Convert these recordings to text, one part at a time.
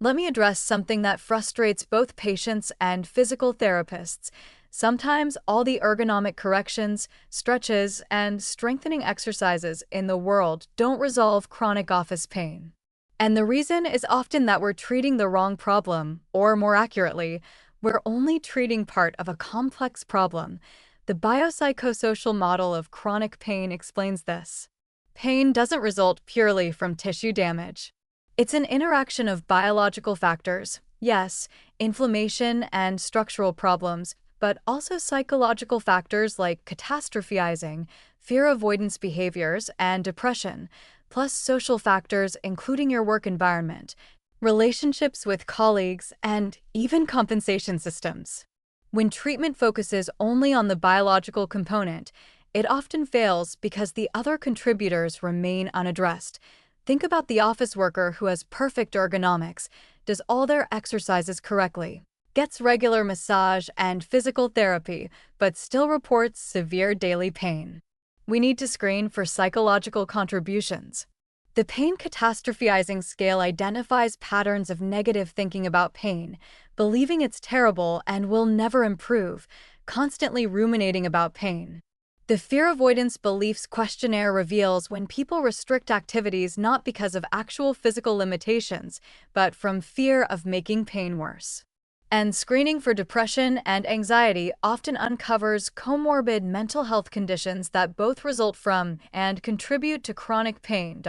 Let me address something that frustrates both patients and physical therapists. Sometimes all the ergonomic corrections, stretches, and strengthening exercises in the world don't resolve chronic office pain. And the reason is often that we're treating the wrong problem, or more accurately, we're only treating part of a complex problem. The biopsychosocial model of chronic pain explains this. Pain doesn't result purely from tissue damage. It's an interaction of biological factors, yes, inflammation and structural problems, but also psychological factors like catastrophizing, fear avoidance behaviors, and depression, plus social factors including your work environment, relationships with colleagues, and even compensation systems. When treatment focuses only on the biological component, it often fails because the other contributors remain unaddressed. Think about the office worker who has perfect ergonomics, does all their exercises correctly, gets regular massage and physical therapy, but still reports severe daily pain. We need to screen for psychological contributions. The pain catastrophizing scale identifies patterns of negative thinking about pain, believing it's terrible and will never improve, constantly ruminating about pain. The fear avoidance beliefs questionnaire reveals when people restrict activities not because of actual physical limitations, but from fear of making pain worse. And screening for depression and anxiety often uncovers comorbid mental health conditions that both result from and contribute to chronic pain.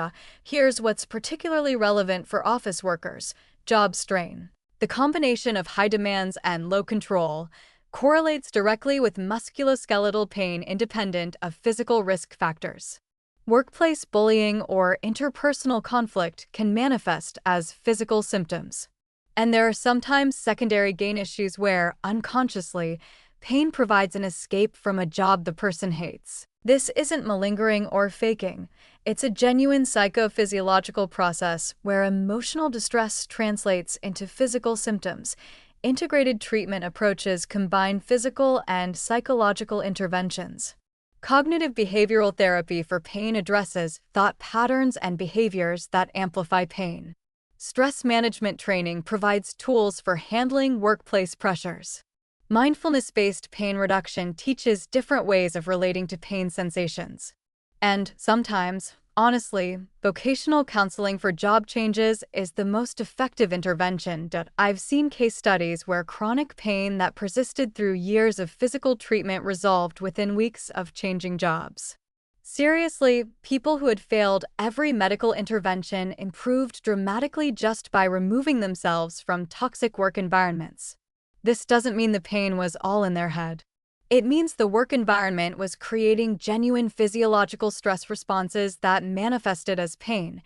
Here's what's particularly relevant for office workers: job strain. The combination of high demands and low control correlates directly with musculoskeletal pain independent of physical risk factors. Workplace bullying or interpersonal conflict can manifest as physical symptoms. And there are sometimes secondary gain issues where, unconsciously, pain provides an escape from a job the person hates. This isn't malingering or faking. It's a genuine psychophysiological process where emotional distress translates into physical symptoms. Integrated treatment approaches combine physical and psychological interventions. Cognitive behavioral therapy for pain addresses thought patterns and behaviors that amplify pain. Stress management training provides tools for handling workplace pressures. Mindfulness-based pain reduction teaches different ways of relating to pain sensations. And sometimes, honestly, vocational counseling for job changes is the most effective intervention. I've seen case studies where chronic pain that persisted through years of physical treatment resolved within weeks of changing jobs. Seriously, people who had failed every medical intervention improved dramatically just by removing themselves from toxic work environments. This doesn't mean the pain was all in their head. It means the work environment was creating genuine physiological stress responses that manifested as pain.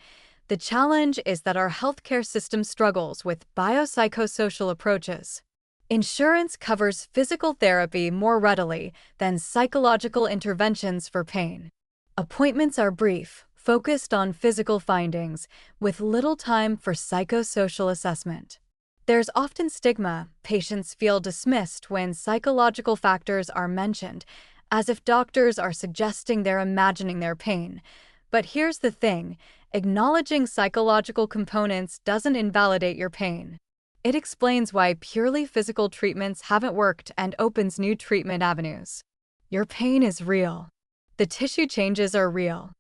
The challenge is that our healthcare system struggles with biopsychosocial approaches. Insurance covers physical therapy more readily than psychological interventions for pain. Appointments are brief, focused on physical findings, with little time for psychosocial assessment. There's often stigma. Patients feel dismissed when psychological factors are mentioned, as if doctors are suggesting they're imagining their pain. But here's the thing: acknowledging psychological components doesn't invalidate your pain. It explains why purely physical treatments haven't worked and opens new treatment avenues. Your pain is real. The tissue changes are real.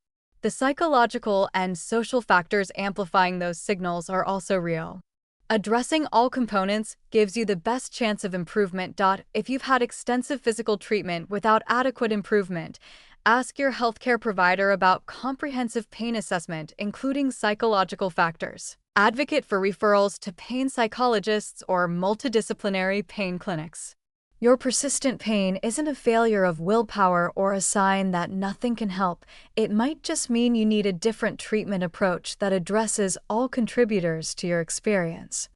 The psychological and social factors amplifying those signals are also real. Addressing all components gives you the best chance of improvement. If you've had extensive physical treatment without adequate improvement, ask your healthcare provider about comprehensive pain assessment, including psychological factors. Advocate for referrals to pain psychologists or multidisciplinary pain clinics. Your persistent pain isn't a failure of willpower or a sign that nothing can help. It might just mean you need a different treatment approach that addresses all contributors to your experience.